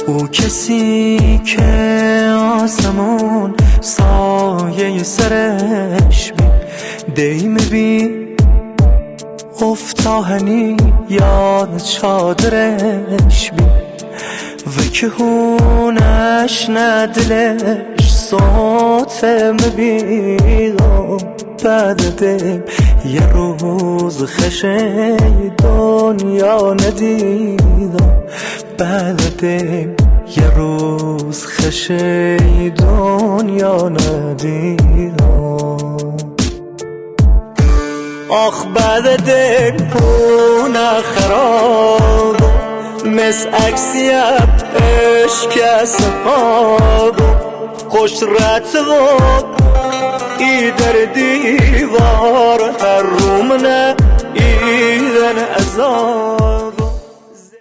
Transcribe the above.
او کسی که آسمون سایه سرش بی دیم بی افتاهنی یاد چادرش بی و که هونش ندلش صوت مبیدم بعد دیم یه روز خشه دنیا ندیدم بعد دیم یه روز خشه دنیا ندیدم آخ بعد دیم پونه خراب مثل عکسیت عشق سقاب خوش رتباب ای در دیوار هر رومنه ایدن ازار